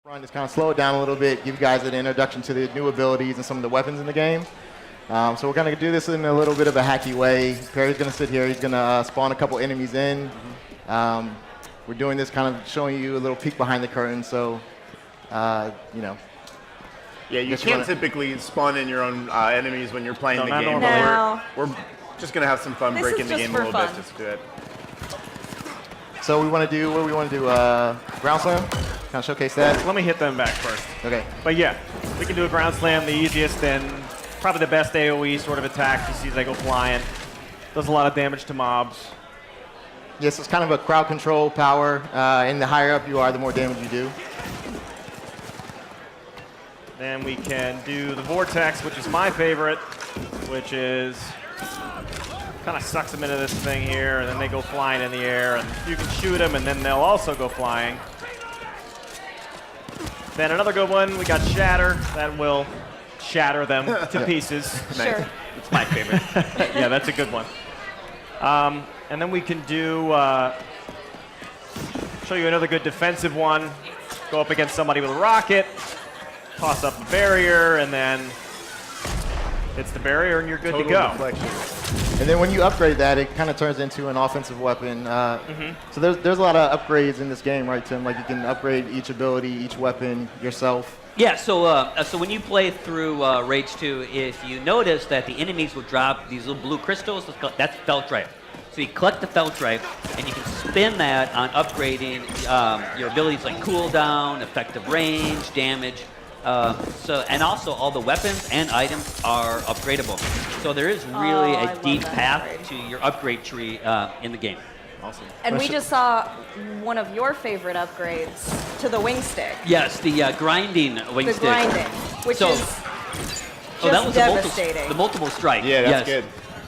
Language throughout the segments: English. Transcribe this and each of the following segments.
Run is kind of slow it down a little bit, give you guys an introduction to the new abilities and some of the weapons in the game. So we're going to do this in a little bit of a hacky way. Perry's going to sit here. He's going to spawn a couple enemies in. We're doing this kind of showing you a little peek behind the curtain. So, you know. Yeah, you can't typically spawn in your own enemies when you're playing the game. No. We're just going to have some fun breaking the game a little bit. Just do it. So we want to do, what do we want to do? Ground slam? Kind of showcase that? Let me hit them back first. Okay. But yeah, we can do a ground slam, the easiest and probably the best AoE sort of attack. You see as they go flying. Does a lot of damage to mobs. Yes, it's kind of a crowd control power. And the higher up you are, the more damage you do. Then we can do the vortex, which is my favorite, which is kind of sucks them into this thing here, and then they go flying in the air, and you can shoot them, and then they'll also go flying. Then another good one, we got Shatter. That will shatter them to pieces. Sure. It's my favorite. Yeah, that's a good one. And then we can do, show you another good defensive one. Go up against somebody with a rocket, toss up the barrier, and then hits the barrier, and you're good to go. Deflection. And then when you upgrade that, it kind of turns into an offensive weapon. So there's a lot of upgrades in this game, right, Tim? Like you can upgrade each ability, each weapon yourself. Yeah, so when you play through Rage 2, if you notice that the enemies will drop these little blue crystals, that's Feltrife. So you collect the Feltrife, and you can spin that on upgrading your abilities like cooldown, effective range, damage. And also all the weapons and items are upgradable. So there is really a deep path to your upgrade tree in the game. Awesome. And we just saw one of your favorite upgrades to the wing stick. Yes, the grinding wing The stick. grinding, which is that was devastating. the multiple strike. Yeah, that's yes.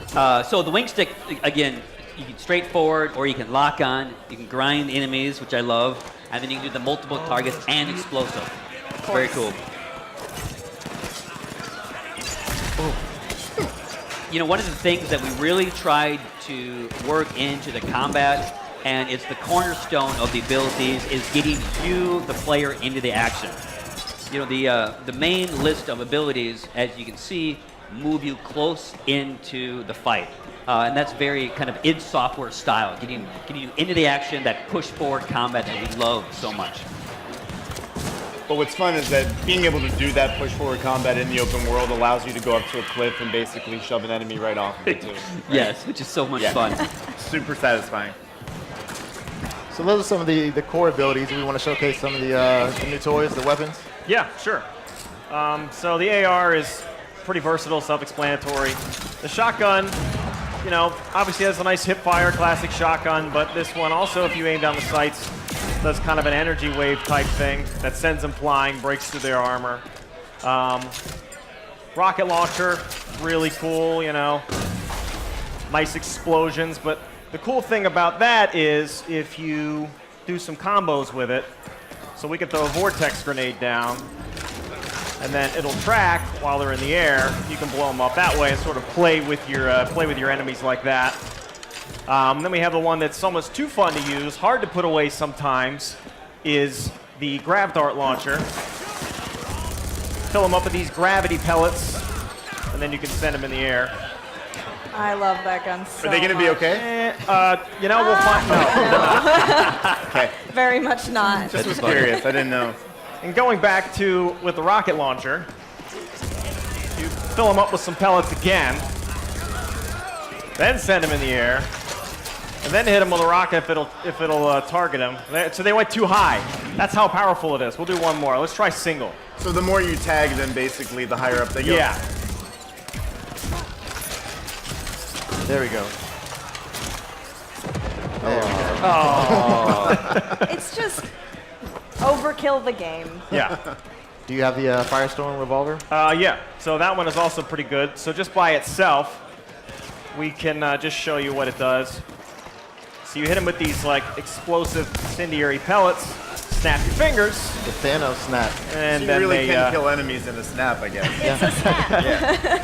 good. So the wing stick, again, you can straightforward or you can lock on. You can grind enemies, which I love. And then you can do the multiple targets and explosive. Very cool. You know, one of the things that we really tried to work into the combat, and it's the cornerstone of the abilities, is getting you, the player, into the action. You know, the main list of abilities, as you can see, move you close into the fight. And that's very kind of id Software style, getting you into the action, that push forward combat that we love so much. But what's fun is that being able to do that push forward combat in the open world allows you to go up to a cliff and basically shove an enemy right off of it too. Right? Yes, which is so much fun. Super satisfying. So those are some of the core abilities. We want to showcase some of the new toys, the weapons. Yeah, sure. So the AR is pretty versatile, self-explanatory. The shotgun, you know, obviously has a nice hip-fire, classic shotgun, but this one also, if you aim down the sights, does kind of an energy wave type thing that sends them flying, breaks through their armor. Rocket launcher, really cool, you know, nice explosions, but the cool thing about that is if you do some combos with it, so we can throw a vortex grenade down, and then it'll track while they're in the air. You can blow them up that way and sort of play with your enemies like that. Then we have the one that's almost too fun to use, hard to put away sometimes, is the grav dart launcher. Fill them up with these gravity pellets, and then you can send them in the air. I love that gun so Are they going to be much. okay? You know, we'll find. No. Okay. Very much not. Just was curious. I didn't know. And going back to with the rocket launcher, you fill them up with some pellets again, then send them in the air, and then hit them with a rocket if it'll target them. So they went too high. That's how powerful it is. We'll do one more. Let's try single. So the more you tag them, basically, the higher up they go. Yeah. There we go. It's just overkill the game. Yeah. Do you have the Firestorm revolver? Yeah. So that one is also pretty good. So just by itself, we can just show you what it does. So you hit them with these like explosive incendiary pellets, snap your fingers. The Thanos snap. And So you then really they, can kill enemies in a snap, I guess. It's a snap. Yeah.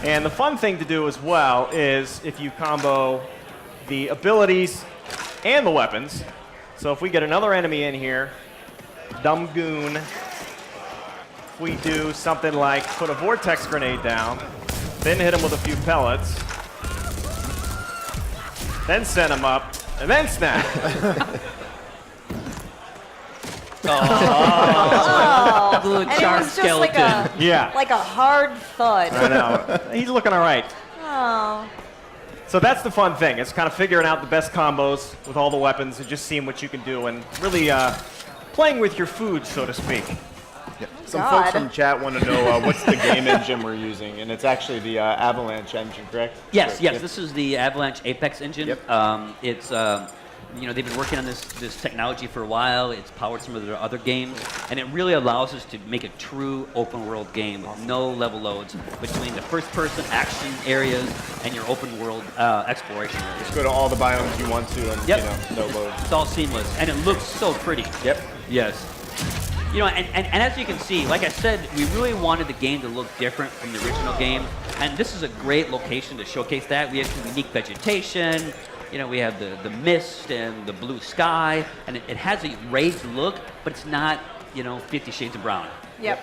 And the fun thing to do as well is if you combo the abilities and the weapons. So if we get another enemy in here, dumb goon, if we do something like put a vortex grenade down, then hit him with a few pellets, then send him up, and then snap. The little And it charred was just like skeleton. Yeah. like a hard thud. I know. He's looking all right. Oh. So that's the fun thing. It's kind of figuring out the best combos with all the weapons and just seeing what you can do and really playing with your food, so to speak. Some God. folks from chat want to know what's the game engine we're using, and it's actually the Avalanche engine, correct? Yes, Correct, yes. yep. This is the Avalanche Apex engine. Yep. It's they've been working on this technology for a while. It's powered some of their other games, and it really allows us to make a true open world game with no level loads between the first person action areas and your open world exploration areas. Just go to all the biomes you want to, and Yep. no load. It's all seamless, and it looks so pretty. Yep. Yes. And as you can see, like I said, we really wanted the game to look different from the original game, and this is a great location to showcase that. We have some unique vegetation. We have the mist and the blue sky, and it has a raised look, but it's not, 50 Shades of Brown. Yep.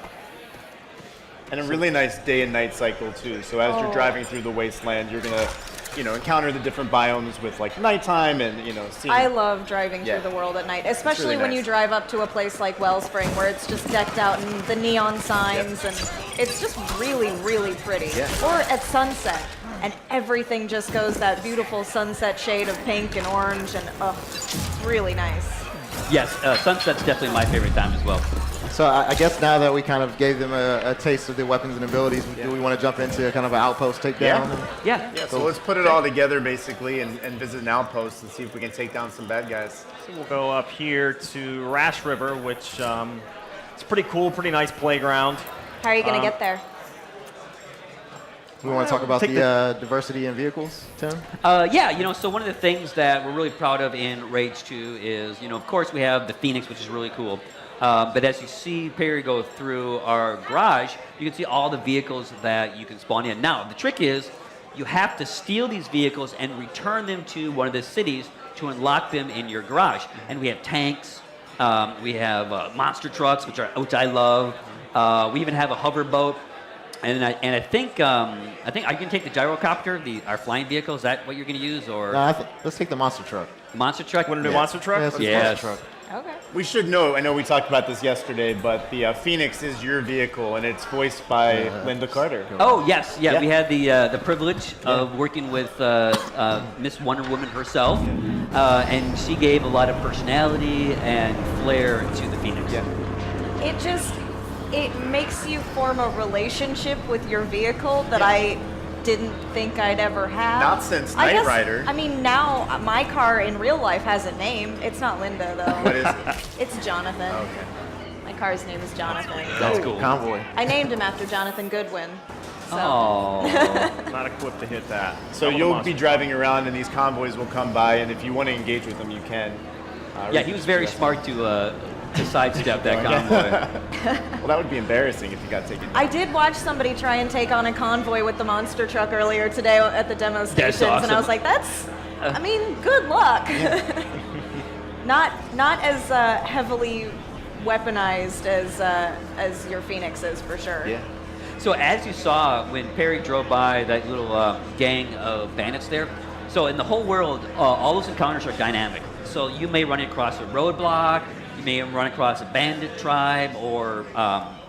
And a really nice day and night cycle too. So as you're driving through the wasteland, you're gonna, encounter the different biomes with like nighttime and seeing. I love driving Yeah. through the world at night, especially really when nice. you drive up to a place like Wellspring where it's just decked out in the neon signs and it's just really, really pretty. Yeah. Or at sunset, and everything just goes that beautiful sunset shade of pink and orange, and it's really nice. Yes, sunset's definitely my favorite time as well. So I guess now that we kind of gave them a taste of the weapons and abilities, do we want to jump into kind of an outpost takedown? Yeah. Yeah. So let's put it all together basically and visit an outpost and see if we can take down some bad guys. So we'll go up here to Rash River, which it's pretty cool, pretty nice playground. How are you going to get there? We want to talk about Take the diversity in vehicles, Tim? So one of the things that we're really proud of in Rage 2 is, of course we have the Phoenix, which is really cool. But as you see Perry go through our garage, you can see all the vehicles that you can spawn in. Now, the trick is you have to steal these vehicles and return them to one of the cities to unlock them in your garage. And we have tanks, we have monster trucks, which I love. We even have a hover boat. And I think are you gonna take the gyrocopter, our flying vehicle? Is that what you're gonna use, or No, let's take the monster truck. monster truck? Want to do monster truck? Yes, Yes. monster truck. Okay. We should know, I know we talked about this yesterday, but the Phoenix is your vehicle and it's voiced by Linda Carter. Oh yes, Yeah. We had the privilege of working with Miss Wonder Woman herself, and she gave a lot of personality and flair to the Phoenix. Yeah. It makes you form a relationship with your vehicle that I didn't think I'd ever have. Not since I Knight guess- Rider. I mean, now my car in real life has a name. It's not Linda, though. What is it? It's Jonathan. Okay. My car's name is Jonathan. That's cool. Convoy. I named him after Jonathan Goodwin. So. Oh, Not equipped to hit that. So Not with a you'll monster be driving around and these convoys will come by, and if you want to engage with them, you can. yeah, he was very smart to sidestep that convoy. Well, that would be embarrassing if you got taken down. I did watch somebody try and take on a convoy with the monster truck earlier today at the demo stations, and I awesome. was like, good luck. Not as heavily weaponized as your Phoenix is, for sure. Yeah. So as you saw when Perry drove by that little gang of bandits there, so in the whole world, all those encounters are dynamic. So you may run across a roadblock, you may run across a bandit tribe, or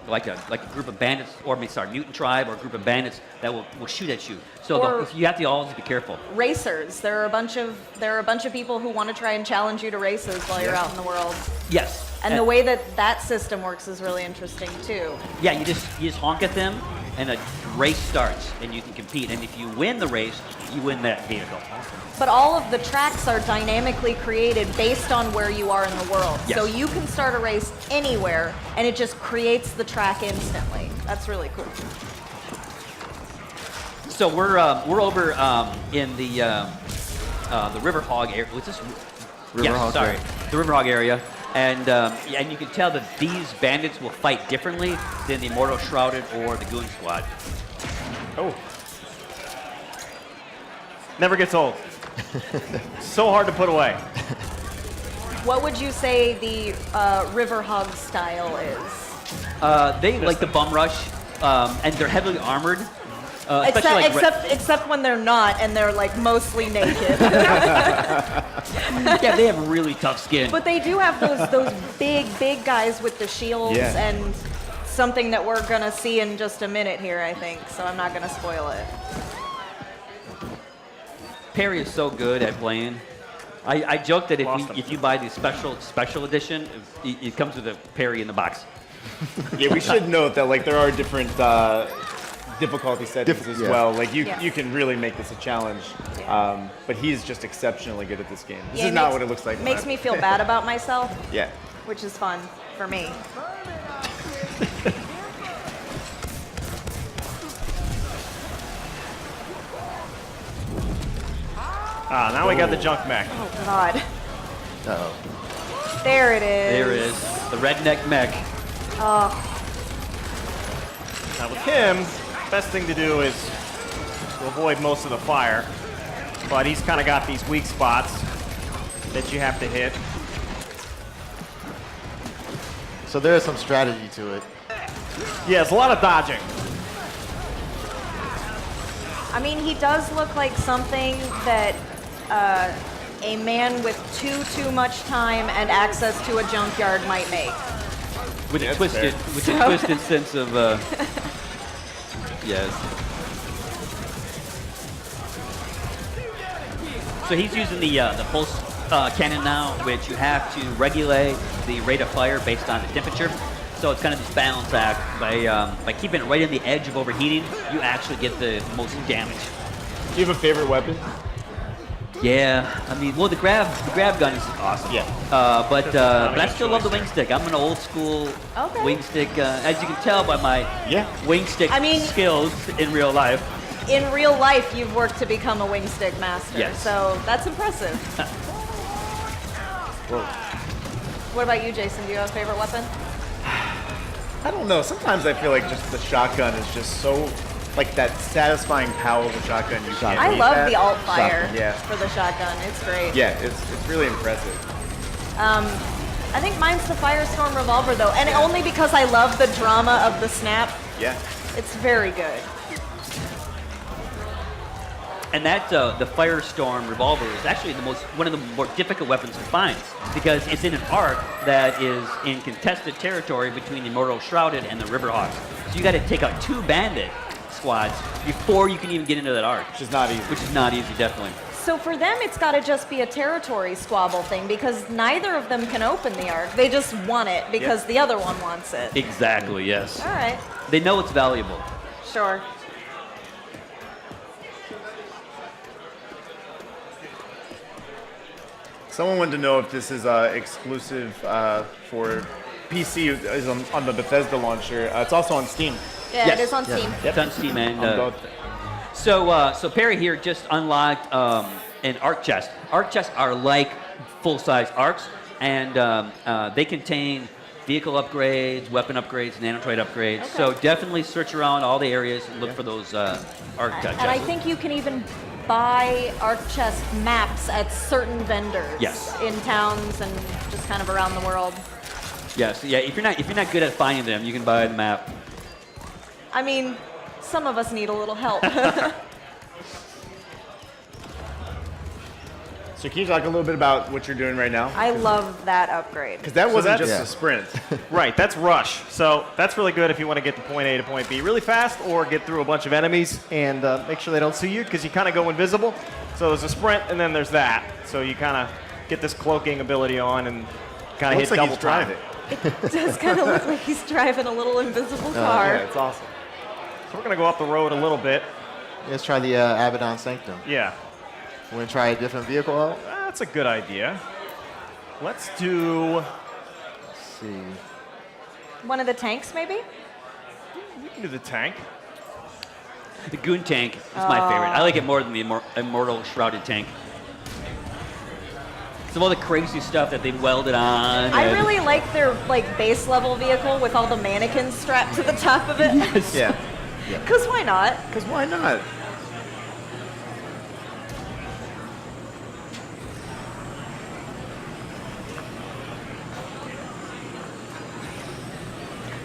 like a group of bandits, or mutant tribe, or a group of bandits that will shoot at you. So Or- you have to always be careful. Racers. There are a bunch of people who want to try and challenge you to races while you're out in the world. Yes. And the way that system works is really interesting too. Yeah, you just honk at them, and a race starts, and you can compete. And if you win the race, you win that vehicle. But all of the tracks are dynamically created based on where you are in the world. Yes. So you can start a race anywhere, and it just creates the track instantly. That's really cool. So we're over in the River Hog area. What's this? River Hog, sorry, yeah. the River Hog area, and you can tell that these bandits will fight differently than the Immortal Shrouded or the Goon Squad. Oh. Never gets old. So hard to put away. What would you say the River Hog style is? They like the bum rush, and they're heavily armored. Especially Except when they're not and they're like mostly naked. yeah, they have really tough skin. But they do have those big guys with the shields and something that we're gonna see in just a minute here, I think. So I'm not gonna spoil it. Perry is so good at playing. I joke that if you buy the special edition, it comes with a Perry in the box. Yeah, we should note that like there are different difficulty settings as well. Like you can really make this a challenge. But he's just exceptionally good at this game. This is not what it looks like. Makes me feel bad about myself. Yeah. Which is fun for me. Now we got the junk mech. Oh God. Uh-oh. There it is. There it is. The redneck mech. Oh. Now with him, best thing to do is to avoid most of the fire, but he's kind of got these weak spots that you have to hit. So there is some strategy to it. Yeah, it's a lot of dodging. I mean, he does look like something that a man with too much time and access to a junkyard might make. With a twisted sense of yes. So he's using the pulse cannon now, which you have to regulate the rate of fire based on the temperature. So it's kind of this balance act. By keeping it right on the edge of overheating, you actually get the most damage. Do you have a favorite weapon? Yeah, I mean, well, the grab gun is awesome. Yeah. But I still love the wing stick. I'm an old school wing stick. As you can tell by my wing stick skills in real life. In real life, you've worked to become a wing stick master. Yes. So that's impressive. Whoa. What about you, Jason? Do you have a favorite weapon? I don't know. Sometimes I feel like just the shotgun is just so, like that satisfying power of the shotgun. You can't I beat love that. the alt fire Yeah. for the shotgun. It's great. Yeah, it's really impressive. I think mine's the Firestorm revolver though, and only because I love the drama of the snap. Yeah. It's very good. And that the Firestorm revolver is actually one of the more difficult weapons to find because it's in an arc that is in contested territory between the Immortal Shrouded and the Riverhawks. So you got to take out 2 bandit squads before you can even get into that arc. Which is not easy. Which is not easy, definitely. So for them, it's got to just be a territory squabble thing because neither of them can open the arc. They just want it because the other one wants it. Exactly, yes. All right. They know it's valuable. Sure. Someone wanted to know if this is exclusive for PC is on the Bethesda launcher. It's also on Steam. Yeah, Yes. it is on Steam. It's on Steam and On both. So Perry here just unlocked an arc chest. Arc chests are like full-size arcs, and they contain vehicle upgrades, weapon upgrades, nanotroid upgrades. Okay. So definitely search around all the areas and look for those arc chests. And I think you can even buy arc chest maps at certain vendors. Yes. In towns and just kind of around the world. Yes, yeah. If you're not good at finding them, you can buy the map. I mean, some of us need a little help. So can you talk a little bit about what you're doing right now? I love that upgrade. Because that wasn't that's- just a sprint. Right, that's rush. So that's really good if you want to get to point A to point B really fast or get through a bunch of enemies and make sure they don't see you because you kind of go invisible. So there's a sprint and then there's that. So you kind of get this cloaking ability on and kind of hit Looks like double he's driving. It does kind of look like he's driving a little invisible car. Yeah, it's awesome. So we're going to go up the road a little bit. Let's try the Abaddon Sanctum. Yeah, We're going to try a different vehicle out. that's a good idea. Let's do... Let's see. One of the tanks, maybe? We can do the tank. The Goon tank is my favorite. I like it more than the Immortal Shrouded tank. Some of the crazy stuff that they welded on. I really like their base level vehicle with all the mannequins strapped to the top of it. Yes. Yeah. Because why not? Because why not?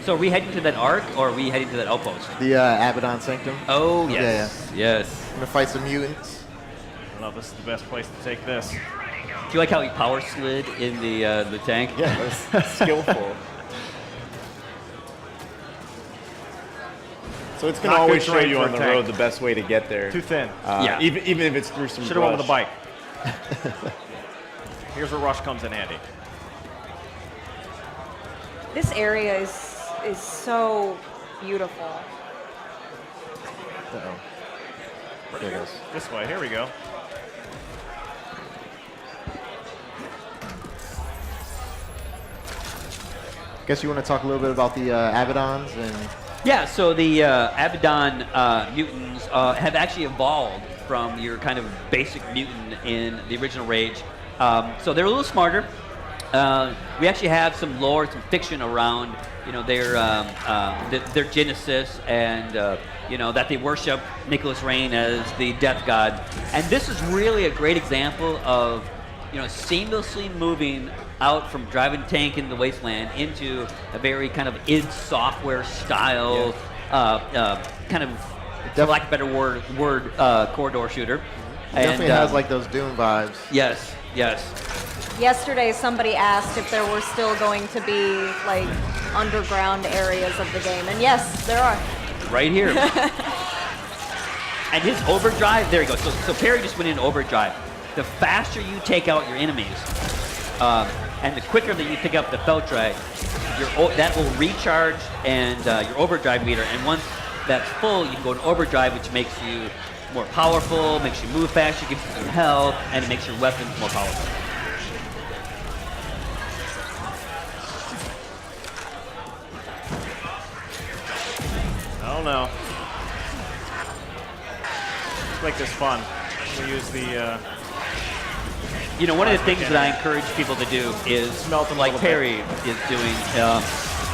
So are we heading to that arc, or are we heading to that outpost? The Abaddon Sanctum. Oh, yes. Yes. I'm gonna fight some mutants. I don't know if this is the best place to take this. Do you like how he power slid in the tank? Yeah, that's skillful. So it's going to Not always good show terrain you for on a the tank. road the best way to get there. Too thin. Yeah. Even if it's through some Should have went with the brush. bike. Here's where rush comes in handy. This area is so beautiful. Uh-oh. There it goes. This way. Here we go. Guess you want to talk a little bit about the Abaddons and. Yeah, so the Abaddon mutants have actually evolved from your kind of basic mutant in the original Rage. So they're a little smarter. We actually have some lore, some fiction around, their genesis and, that they worship Nicholas Rain as the death god. And this is really a great example of, seamlessly moving out from driving a tank into the wasteland into a very kind of id Software style, kind of, for lack of a better word, corridor shooter. Definitely has like those Doom vibes. Yes, yes. Yesterday, somebody asked if there were still going to be like underground areas of the game, and yes, there are. Right here. And his overdrive, there you go. So Perry just went in overdrive. The faster you take out your enemies, and the quicker that you pick up the Feltrite, that will recharge and your overdrive meter. And once that's full, you can go in overdrive, which makes you more powerful, makes you move faster, gives you some health, and it makes your weapons more powerful. I don't know. Let's make this fun. We use the. One of the things that I encourage people to do is, Smelt them a like little Perry is doing,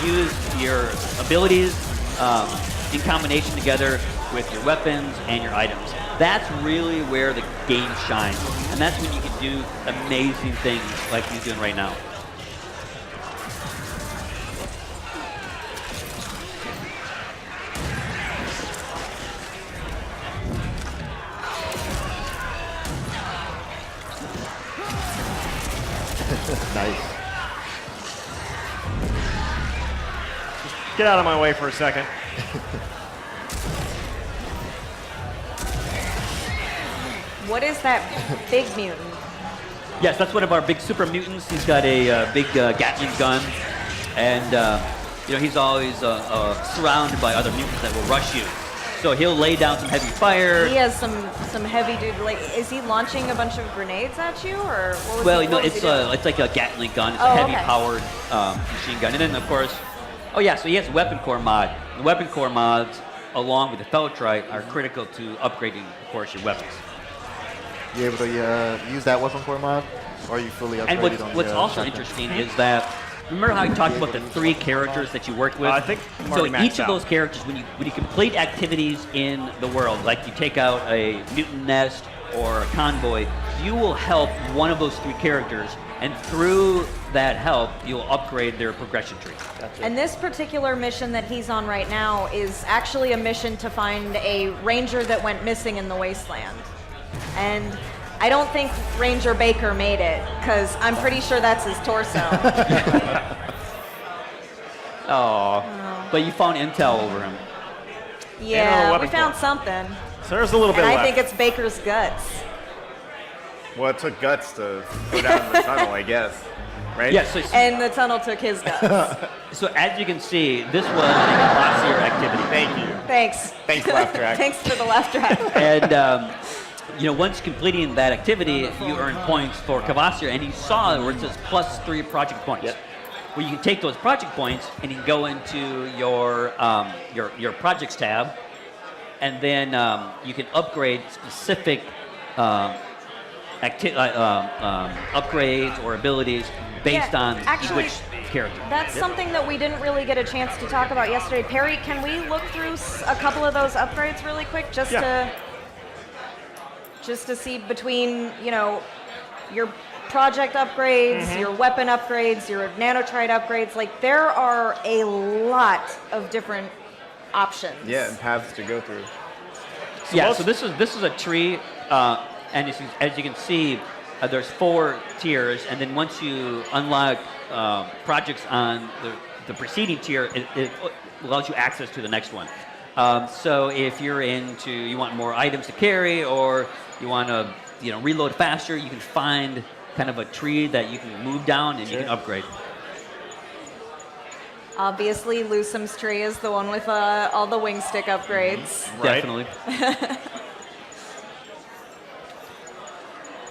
use your abilities in combination together with your weapons and your items. That's really where the game shines. And that's when you can do amazing things like he's doing right now. Nice. Get out of my way for a second. What is that big mutant? Yes, that's one of our big super mutants. He's got a big Gatling gun, and he's always surrounded by other mutants that will rush you. So he'll lay down some heavy fire. He has some heavy dude. Like, is he launching a bunch of grenades at you, or what was it's like a Gatling gun. It's Oh, a heavy okay. powered machine gun, and then of course, so he has a weapon core mod. The weapon core mods, along with the Feltrite, are critical to upgrading, of course, your weapons. You able to use that weapon core mod, or are you fully upgraded And on what's the also shotgun? interesting is that, remember how I talked about the 3 characters that you worked with? I think I'm so already maxed each of out. those characters, when you complete activities in the world, like you take out a mutant nest or a convoy, you will help one of those 3 characters, and through that help, you'll upgrade their progression tree. And this particular mission that he's on right now is actually a mission to find a ranger that went missing in the wasteland. And I don't think Ranger Baker made it, because I'm pretty sure that's his torso. Oh, but you found intel over him. Yeah, weapon we found core. something. So there's a little bit And I left. think it's Baker's guts. Well, it took guts to go down the tunnel, I guess. Right? Yeah, And the tunnel took his guts. so as you can see, this was a Glossier activity. Thank you. Thanks. Thanks, laugh track. Thanks for the laugh track. And once completing that activity, you earn points for Cavassier, and you saw where it says +3 project points. Yep. Well, you can take those project points and you can go into your projects tab, and then you can upgrade specific upgrades or abilities based Yeah, on actually, which character. That's something that we didn't really get a chance to talk about yesterday. Perry, can we look through a couple of those upgrades really quick, just to see between your project upgrades, your weapon upgrades, your nanotrite upgrades. Like, there are a lot of different options. Yeah, and paths to go through. So this is a tree, and as you can see, there's 4 tiers, and then once you unlock projects on the preceding tier, it allows you access to the next one. So if you're you want more items to carry, or you want to reload faster, you can find kind of a tree that you can move down and you can upgrade. Obviously, Lusum's tree is the one with all the wing stick upgrades. Right. Definitely.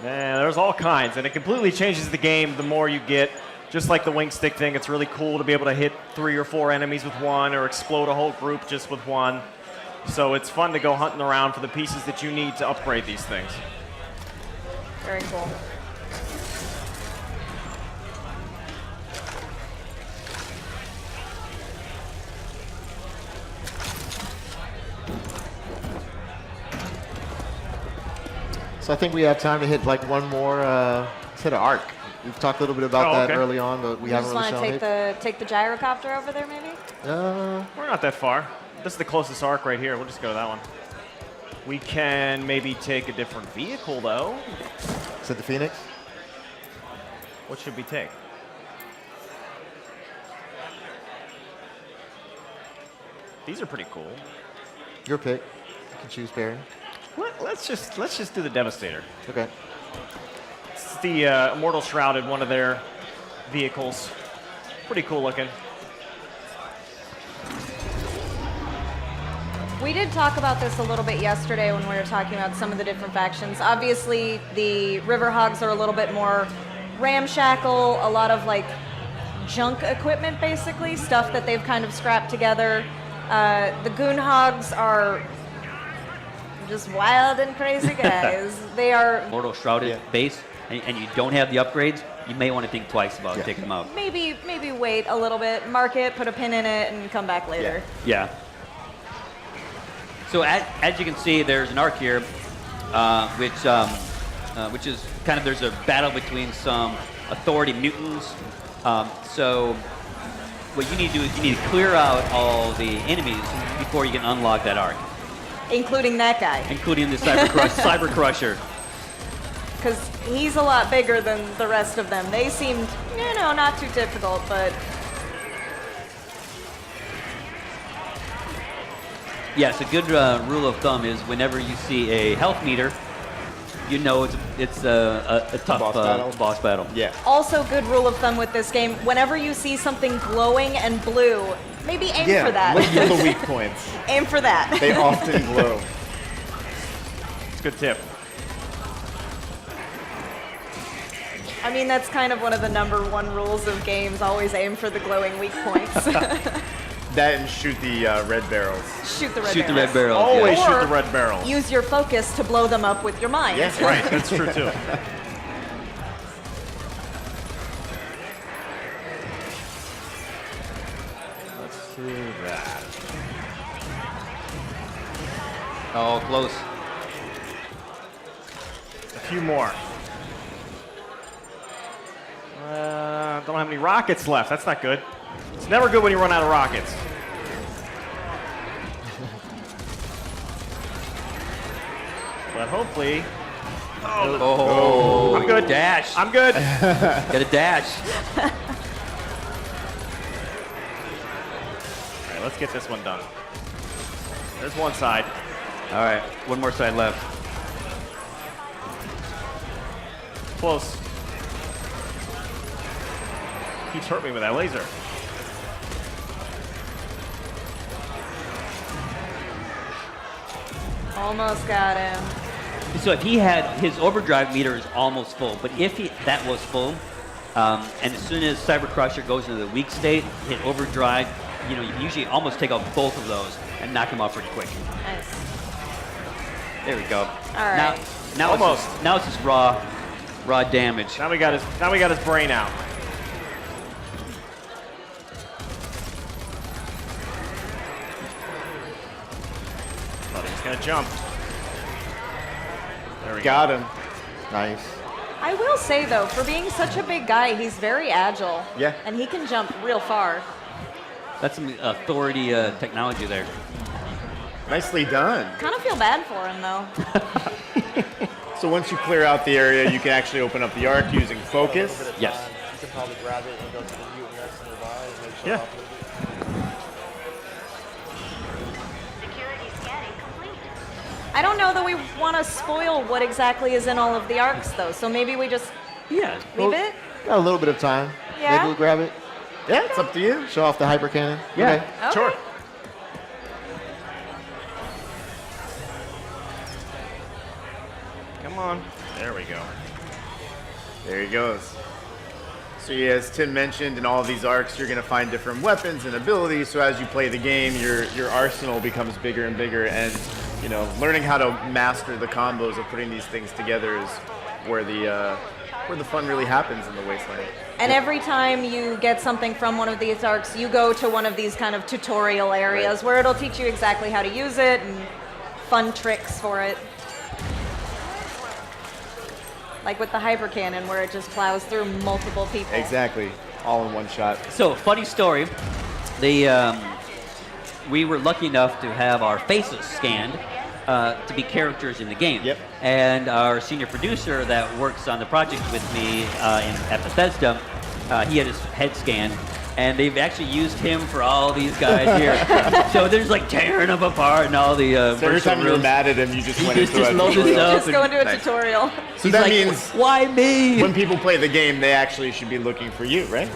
Man, there's all kinds, and it completely changes the game the more you get. Just like the wing stick thing, it's really cool to be able to hit 3 or 4 enemies with one, or explode a whole group just with one. So it's fun to go hunting around for the pieces that you need to upgrade these things. Very cool. So I think we have time to hit like one more set of arc. We've talked a little bit about that early on, but we haven't really shown it. Just want to take the gyrocopter over there, maybe? We're not that far. This is the closest arc right here. We'll just go to that one. We can maybe take a different vehicle, though. Is it the Phoenix? What should we take? These are pretty cool. Your pick. You can choose, Barry. Let's just do the Devastator. Okay. It's the Immortal Shrouded, one of their vehicles. Pretty cool looking. We did talk about this a little bit yesterday when we were talking about some of the different factions. Obviously, the River Hogs are a little bit more ramshackle, a lot of like junk equipment, basically, stuff that they've kind of scrapped together. The Goon Hogs are just wild and crazy guys. They are Mortal Shrouded base, and you don't have the upgrades, you may want to think twice about taking them out. maybe wait a little bit, mark it, put a pin in it, and come back later. Yeah. So as you can see, there's an arc here, which is kind of, there's a battle between some authority mutants. So what you need to do is you need to clear out all the enemies before you can unlock that arc. Including that guy. Including the Cyber Crusher. Because he's a lot bigger than the rest of them. They seemed, not too difficult, but... Yes, a good rule of thumb is whenever you see a health meter, you know it's a tough boss battle. Yeah. Also, good rule of thumb with this game, whenever you see something glowing and blue, maybe aim for that. Look for the weak points. Aim for that. They often glow. It's a good tip. I mean, that's kind of one of the #1 rules of games, always aim for the glowing weak points. That and shoot the red barrels. Shoot the red Shoot the barrels. red barrel. Always Or shoot the red barrel. Use your focus to blow them up with your mind. Yes, Right, that's true too. Let's do that. Oh, close. A few more. Don't have any rockets left. That's not good. It's never good when you run out of rockets. But hopefully... Oh, I'm good. Dash. I'm good. Get a dash. All right, let's get this one done. There's one side. All right, one more side left. Close. Keeps hurting me with that laser. Almost got him. So if he had, his overdrive meter is almost full, but if that was full, and as soon as Cyber Crusher goes into the weak state, hit overdrive, you can usually almost take out both of those and knock him off pretty quick. Nice. There we go. All right. Now Almost. Now it's just raw damage. Now we got his brain out. Thought he was gonna jump. There we go. Got him. Nice. I will say, though, for being such a big guy, he's very agile. Yeah. And he can jump real far. That's some authority technology there. Nicely done. Kind of feel bad for him, though. So once you clear out the area, you can actually open up the arc using focus. Yes. You can probably grab it and go to the mutant that's nearby and make sure Yeah. I don't know that we want to spoil what exactly is in all of the arcs, though. So maybe we just Yeah. leave it? Got a little bit of time. Yeah? Maybe we'll grab it. Yeah, it's up to you. Show off the hyper cannon. Yeah. Okay. Okay. Sure. Come on. There we go. There he goes. So yeah, as Tim mentioned, in all of these arcs, you're going to find different weapons and abilities. So as you play the game, your arsenal becomes bigger and bigger. And learning how to master the combos of putting these things together is where the fun really happens in the Wasteland. And every time you get something from one of these arcs, you go to one of these kind of tutorial areas where it'll teach you exactly how to use it and fun tricks for it. Like with the hyper cannon, where it just plows through multiple people. Exactly, all in one shot. So, funny story. We were lucky enough to have our faces scanned to be characters in the game. Yep. And our senior producer that works on the project with me at Bethesda, he had his head scanned. And they've actually used him for all these guys here. So there's like tearing them apart and all the So every virtual time you were rooms. mad at him, you just He went just into a loaded tutorial. up. Just go into a Nice. tutorial. So He's that like, means why me? when people play the game, they actually should be looking for you, right?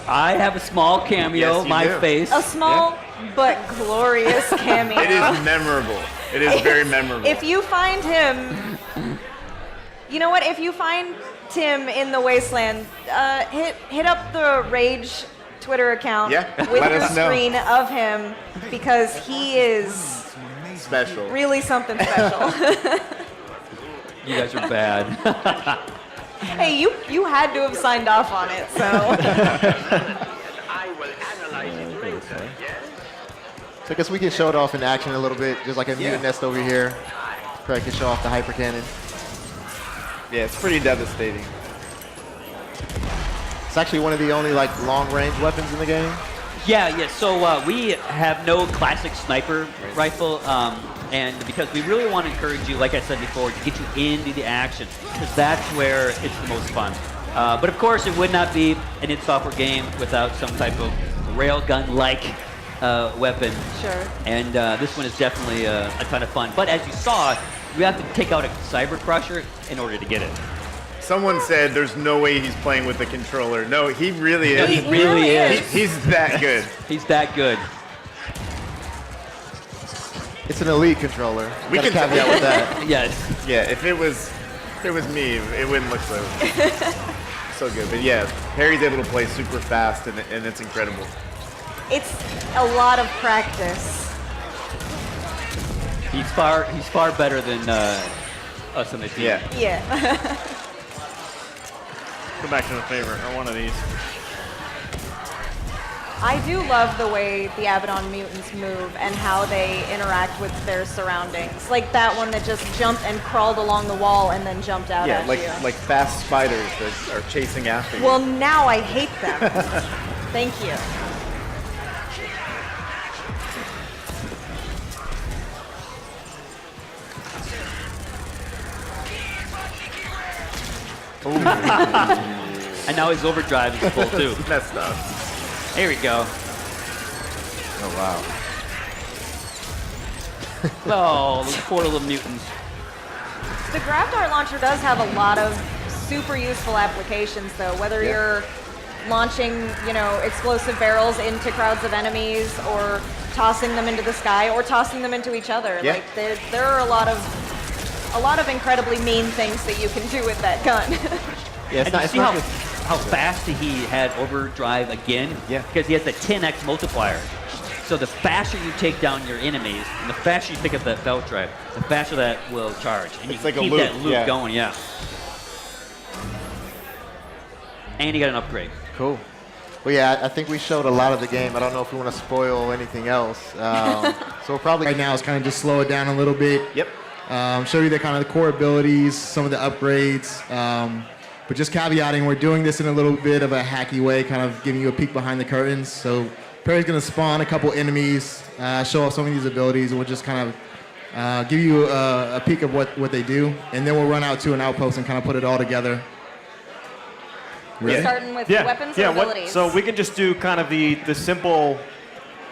I have a small cameo, Yes, you my do. face. A small but glorious cameo. It is memorable. It is very memorable. If you find him, you know what? If you find Tim in the Wasteland, hit up the Rage Twitter account Yeah, with let your us know. screen of him, because he is Special. really something special. You guys are bad. Hey, you had to have signed off on it, so. So I guess we can show it off in action a little bit, just like a mutant nest over here. Probably can show off the hyper cannon. Yeah, it's pretty devastating. It's actually one of the only long-range weapons in the game. Yeah. So we have no classic sniper rifle, and because we really want to encourage you, like I said before, to get you into the action, because that's where it's the most fun. But of course, it would not be an id Software game without some type of railgun-like weapon. Sure. And this one is definitely a ton of fun. But as you saw, we have to take out a Cyber Crusher in order to get it. Someone said there's no way he's playing with the controller. No, he really No, is. he really is. He's that good. He's that good. It's an elite controller. We Got a can- caveat with that. Yes. Yeah, if it was me, it wouldn't look so good. But yeah, Harry's able to play super fast, and it's incredible. It's a lot of practice. He's far better than us on the team. Yeah. Yeah. Go back to the favorite, or one of these. I do love the way the Abaddon mutants move and how they interact with their surroundings. Like that one that just jumped and crawled along the wall and then jumped out Yeah, at like you. like fast spiders that are chasing after you. Well, now I hate them. Thank you. And now his overdrive is full too. Messed up. There we go. Oh, wow. Oh, those poor little mutants. The Grav Dart launcher does have a lot of super useful applications, though. Whether you're launching, explosive barrels into crowds of enemies, or tossing them into the sky, or tossing them into each other. Yeah. Like there are a lot of incredibly mean things that you can do with that gun. Yeah, And it's not, you it's see not how, just, how fast he had overdrive again? Yeah. Because he has the 10x multiplier. So the faster you take down your enemies, and the faster you pick up that belt drive, the faster that will charge. And you It's can like a keep loop, that loop yeah. going, yeah. And you got an upgrade. cool. Well, yeah, I think we showed a lot of the game. I don't know if we want to spoil anything else. So we'll probably right now is kind of just slow it down a little bit. Yep. show you the kind of the core abilities, some of the upgrades. But just caveating, we're doing this in a little bit of a hacky way, kind of giving you a peek behind the curtains. So Perry's going to spawn a couple enemies, show off some of these abilities, and we'll just kind of give you a peek of what they do. And then we'll run out to an outpost and kind of put it all together. We're starting with weapons and abilities. So we can just do kind of the simple,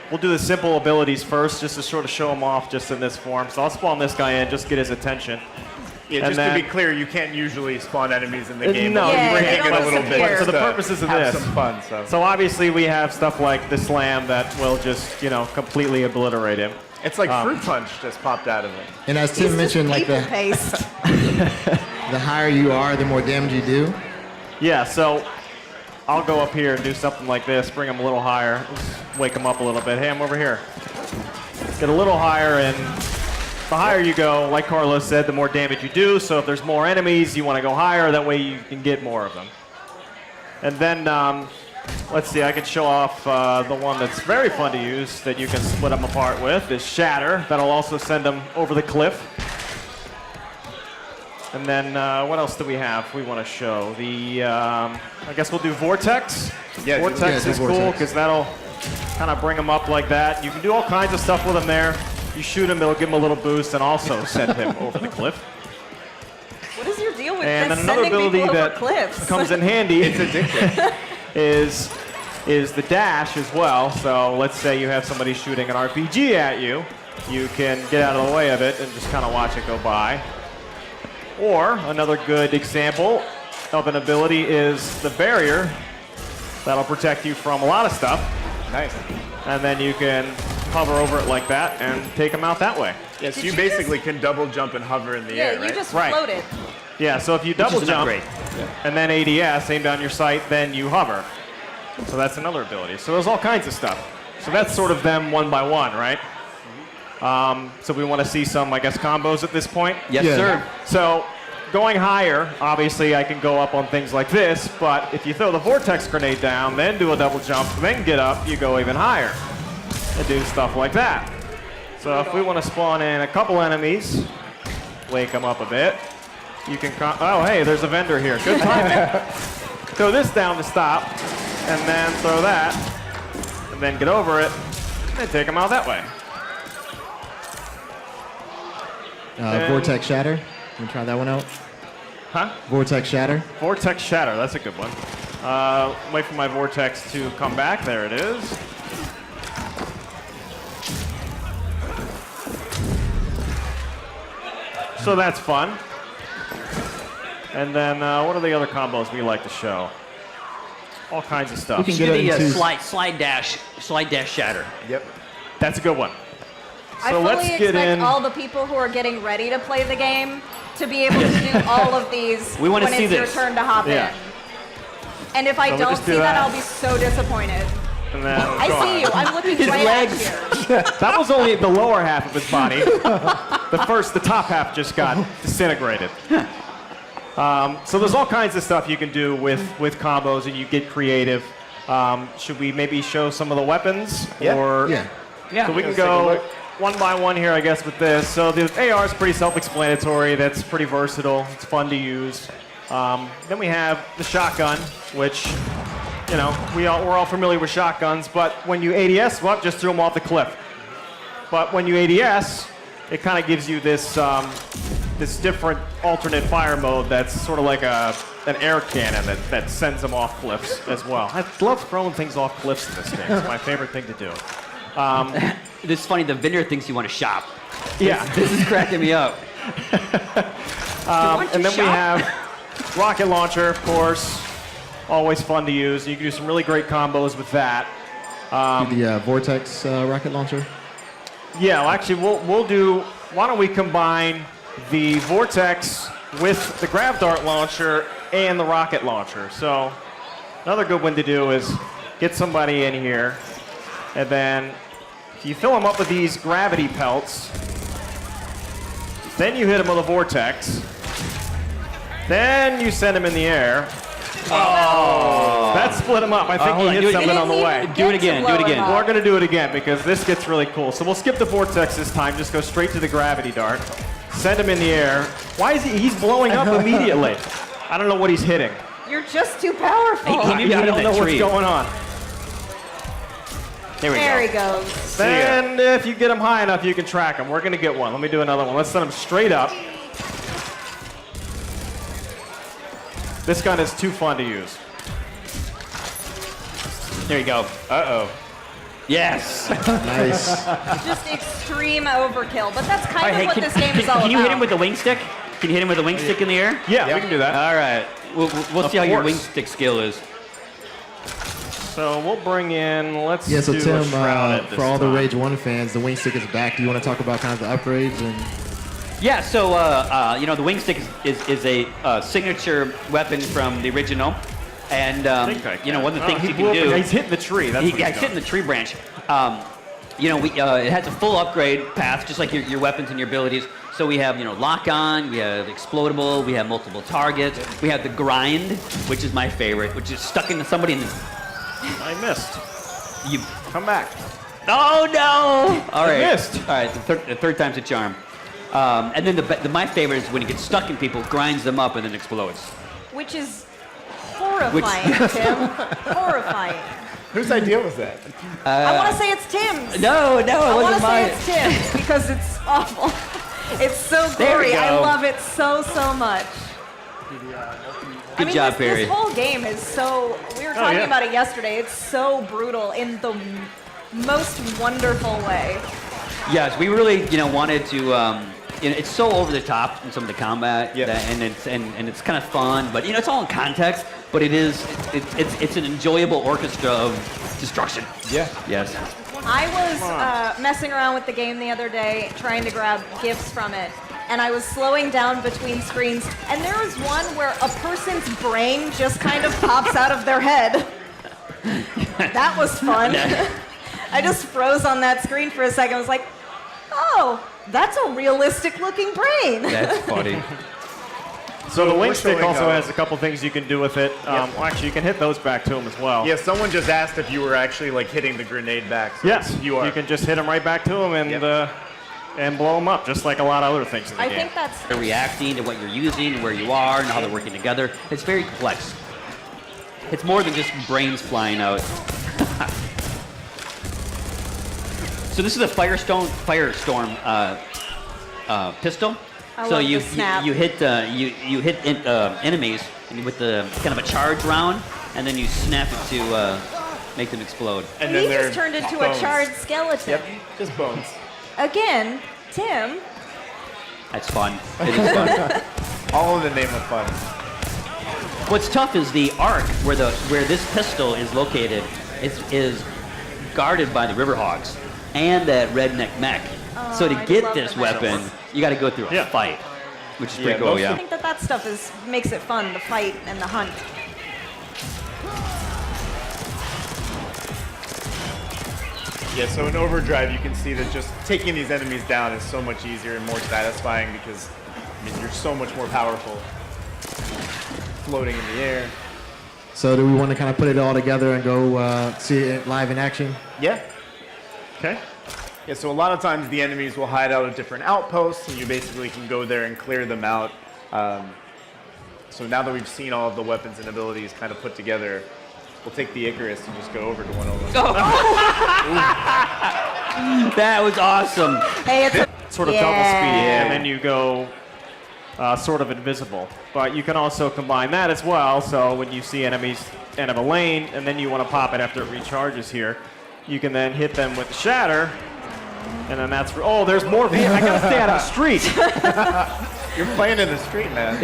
we'll do the simple abilities first, just to sort of show them off just in this form. So I'll spawn this guy in, just get his attention. Yeah, just to be clear, you can't usually spawn enemies in the game. No, Yeah, you bring they it don't a little disappear. bit. For the purposes of have this. some fun. So obviously we have stuff like the slam that will just, completely obliterate him. It's like Fruit Punch just popped out of it. And as Tim mentioned, like the higher you are, the more damage you do. Yeah, so I'll go up here and do something like this, bring him a little higher, just wake him up a little bit. Hey, I'm over here. Get a little higher, and the higher you go, like Carlos said, the more damage you do. So if there's more enemies, you want to go higher. That way you can get more of them. And then, let's see, I can show off the one that's very fun to use that you can split them apart with, is Shatter. That'll also send them over the cliff. And then what else do we have we want to show? I guess we'll do Vortex. Yeah, Vortex is cool because that'll kind of bring them up like that. You can do all kinds of stuff with them there. You shoot him, it'll give him a little boost and also send him over the cliff. What is your deal with And just then another sending ability people that over cliffs? comes in handy It's addictive. is the dash as well. So let's say you have somebody shooting an RPG at you. You can get out of the way of it and just kind of watch it go by. Or another good example of an ability is the barrier. That'll protect you from a lot of stuff. Nice. And then you can hover over it like that and take them out that way. Yeah, so Did you you basically can double jump and hover in the air, Yeah, right? you just Right. floated. Yeah, so if you double is an jump upgrade. and then ADS, aim down your sight, then you hover. So that's another ability. So there's all kinds of stuff. So that's sort of them one by one, right? So we want to see some, I guess, combos at this point. Yes, Yeah. sir. So going higher, obviously I can go up on things like this, but if you throw the Vortex grenade down, then do a double jump, then get up, you go even higher and do stuff like that. So if we want to spawn in a couple enemies, wake them up a bit, you can, oh hey, there's a vendor here, good timing. Throw this down to stop, and then throw that, and then get over it, and take them out that way. Vortex Shatter. Can you try that one out? Huh? Vortex Shatter. Vortex Shatter, that's a good one. Wait for my Vortex to come back. There it is. So that's fun. And then what are the other combos we like to show? All kinds of stuff. We can Do get the into slide dash shatter. Yep. That's a good one. I So fully let's get expect in. all the people who are getting ready to play the game to be able to do all of these We wanna when see it's your this. turn to hop Yeah. in. And if I So we'll don't just do see that, that. I'll be so disappointed. And then I go see on. you. I'm looking right legs. at you. That was only the lower half of his body. The top half just got disintegrated. So there's all kinds of stuff you can do with combos, and you get creative. Should we maybe show some of the weapons? Yeah. Or Yeah. Yeah. So we can Let's take a go look. one by one here, I guess, with this. So the AR is pretty self-explanatory. That's pretty versatile. It's fun to use. Then we have the shotgun, which, we're all familiar with shotguns. But when you ADS, well, just throw them off the cliff. But when you ADS, it kind of gives you this this different alternate fire mode that's sort of like an air cannon that sends them off cliffs as well. I love throwing things off cliffs in this game. It's my favorite thing to do. It's funny, the vendor thinks you want to shop. Yeah. This is cracking me up. And then we have rocket launcher, of course. Always fun to use. You can do some really great combos with that. The Vortex rocket launcher. Yeah, well, actually, we'll do. Why don't we combine the Vortex with the Grav Dart launcher and the rocket launcher? So another good one to do is get somebody in here, and then you fill them up with these gravity pelts. Then you hit them with a Vortex. Then you send them in the air. Oh! That split them up. I think hold on, he do hit it something again. on the way. Do it again, do it again. We're going to do it again because this gets really cool. So we'll skip the Vortex this time. Just go straight to the gravity dart. Send him in the air. Why is he's blowing up immediately? I don't know what he's hitting. You're just too powerful. He I don't know what's going on. There we go. There he goes. And if you get him high enough, you can track him. We're going to get one. Let me do another one. Let's send him straight up. This gun is too fun to use. There you go. Uh-oh. Yes. Nice. Just extreme overkill, but that's kind All of right, what hey, this game is all about. Can you hit him with the wing stick? Can you hit him with the wing stick in the air? Yeah, we can do that. All right. We'll see how your course. wing stick skill is. So we'll bring in, let's Yeah, so do Tim, a shroud for all the Rage 1 fans, the wing stick is back. Do you want to talk about kind of the upgrades? And Yeah, so you know, the wing stick is a signature weapon from the original, and you know, one of the things you can do. He's hitting the tree. That's what He's hitting the tree branch. You know, it has a full upgrade path, just like your weapons and your abilities. So we have, you know, lock on, we have explodable, we have multiple targets, we have the grind, which is my favorite, which is stuck into somebody and I missed. you. Come back. Oh no! All right. missed. All right, the third time's a charm. And then my favorite is when it gets stuck in people, grinds them up, and then explodes. Which is horrifying, Tim. Horrifying. Whose idea was that? I want to say it's Tim's. No, it I want wasn't to say mine. it's Tim's because it's awful. It's so There we gory. I go. love it so much. Good I mean, job, this, Barry. This whole game is so. We were talking yeah. about it yesterday. It's so brutal in the most wonderful way. Yes, we really, you know, wanted to. You know, it's so over the top in some of the combat, Yeah. and it's kind of fun, but you know, it's all in context. But it's an enjoyable orchestra of destruction. Yeah. Yes. I was messing around with the game the other day, trying to grab gifts from it, and I was slowing down between screens, and there was one where a person's brain just kind of pops out of their head. That was fun. I just froze on that screen for a second. I was like, oh, that's a realistic looking brain. That's funny. So the wing we're stick showing, also has a couple things you can do with it. Well, actually, you can hit those back to him as well. Yeah, someone just asked if you were actually like hitting the grenade back. So Yes, you are. You can just hit him right back to him and blow him up, just like a lot of other things in the I game. think that's. They're reacting to what you're using and where you are and how they're working together. It's very complex. It's more than just brains flying out. So this is a firestorm pistol. I So love you the snap. you hit enemies with the kind of a charge round, and then you snap it to make them explode. And He then they're just turned into bones. a charred skeleton. Yep, just bones. Again, Tim. That's fun. It is fun. All in the name of fun. What's tough is the arc where this pistol is located is guarded by the Riverhawks and that redneck mech. So to I get love this the mechs. weapon, you got to go through a fight, which is pretty cool. most I Yeah. think that stuff makes it fun, the fight and the hunt. Yeah, so in Overdrive, you can see that just taking these enemies down is so much easier and more satisfying because, I mean, you're so much more powerful floating in the air. so do we want to kind of put it all together and go see it live in action? Yeah. Okay. Yeah, so a lot of times the enemies will hide out at different outposts, and you basically can go there and clear them out. So now that we've seen all of the weapons and abilities kind of put together, we'll take the Icarus and just go over to one of them. That was awesome. Hey, it's Sort of double speed, and then you go sort of invisible. But you can also combine that as well. So when you see enemies end of a lane, and then you want to pop it after it recharges here, you can then hit them with the shatter, and then that's oh, there's more. I gotta stay out of the street. You're playing in the street, man.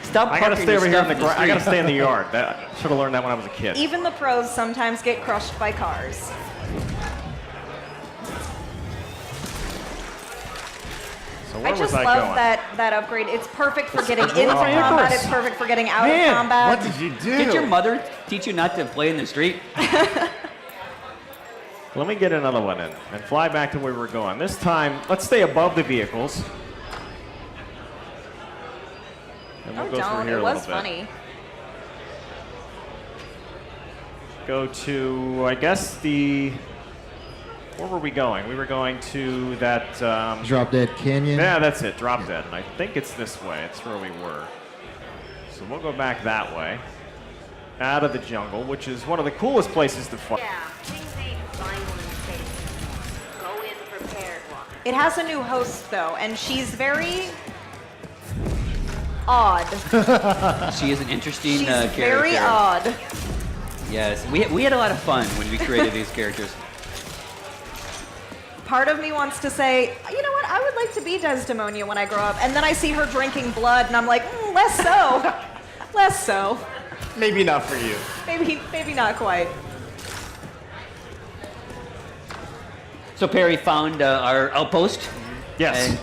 Stop. I gotta parking stay your over here in stuff the. I gotta street. stay in the yard. I should have learned that when I was a kid. even the pros sometimes get crushed by cars. So I where just was I love going? that upgrade. It's perfect for getting into Oh, combat. Icarus. It's perfect for getting out Man, of combat. What did you do? Did your mother teach you not to play in the street? Let me get another one in and fly back to where we're going. This time, let's stay above the vehicles. And we'll Oh, go through don't. here It a was little bit. funny. Go to, I guess, the Where were we going? We were going to that... Drop Dead Canyon. Yeah, that's it, Drop Dead. And I think it's this way. It's where we were. So we'll go back that way. Out of the jungle, which is one of the coolest places to fight. Yeah, things ain't final and safe. Go in prepared, Walker. It has a new host, though, and she's very odd. She is an interesting She's character. very odd. Yes, we had a lot of fun when we created these characters. Part of me wants to say, you know what, I would like to be Desdemonia when I grow up. And then I see her drinking blood, and I'm like, less so. Less so. Maybe not for you. Maybe not quite. So Perry found our outpost. Yes. And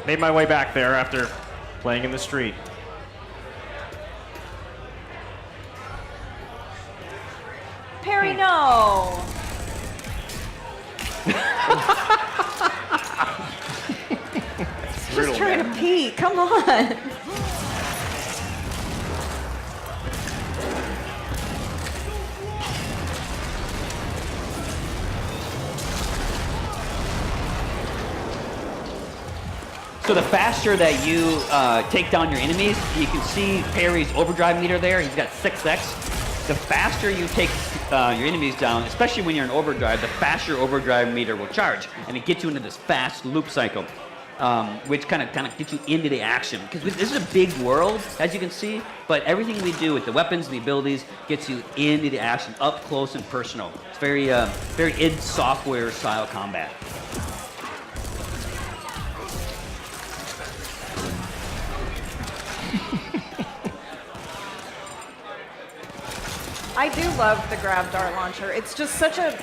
made my way back there after playing in the street. Perry, no. Just trying to pee. Come on. So the faster that you take down your enemies, you can see Perry's overdrive meter there. He's got 6x. The faster you take your enemies down, especially when you're in overdrive, the faster your overdrive meter will charge, and it gets you into this fast loop cycle, which kind of gets you into the action. Because this is a big world, as you can see, but everything we do with the weapons and the abilities gets you into the action, up close and personal. It's very id Software style combat. I do love the grab dart launcher. It's just such a...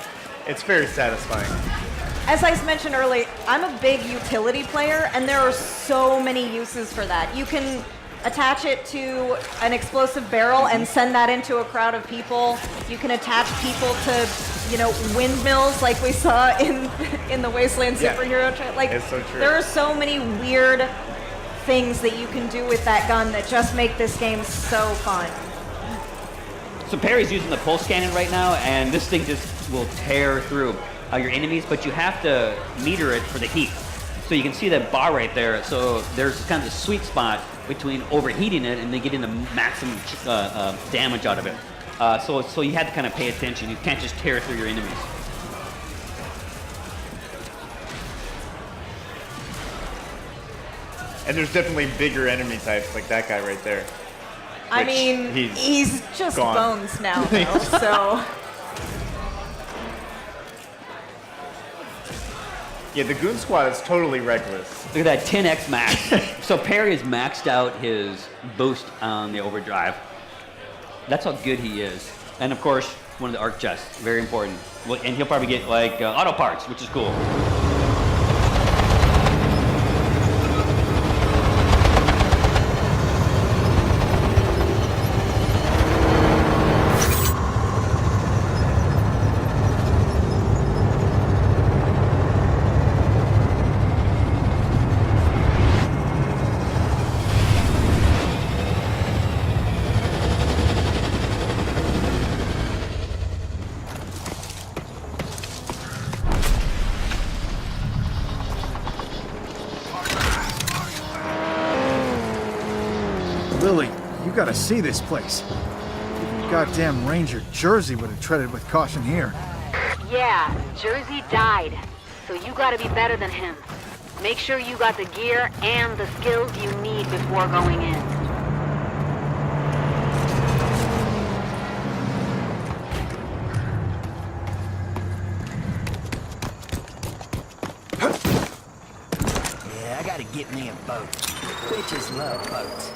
It's very satisfying. As I mentioned earlier, I'm a big utility player, and there are so many uses for that. You can attach it to an explosive barrel and send that into a crowd of people. You can attach people to, windmills like we saw in the Wasteland superhero trailer. Like, it's so true. there are so many weird things that you can do with that gun that just make this game so fun. So Perry's using the pulse cannon right now, and this thing just will tear through your enemies, but you have to meter it for the heat. So you can see that bar right there. So there's kind of a sweet spot between overheating it and then getting the maximum damage out of it. So you have to kind of pay attention. You can't just tear through your enemies. And there's definitely bigger enemy types like that guy right there. I mean, he's just gone. bones now, though, so... Yeah, the Goon Squad is totally reckless. Look at that 10x max. So Perry has maxed out his boost on the overdrive. That's how good he is. And of course, one of the arc chests, very important. Well, and he'll probably get like auto parts, which is cool. Lily, you gotta see this place. Even goddamn Ranger Jersey would have treaded with caution here. Yeah, Jersey died, so you gotta be better than him. Make sure you got the gear and the skills you need before going in. Yeah, I gotta get me a boat. Bitches love boats.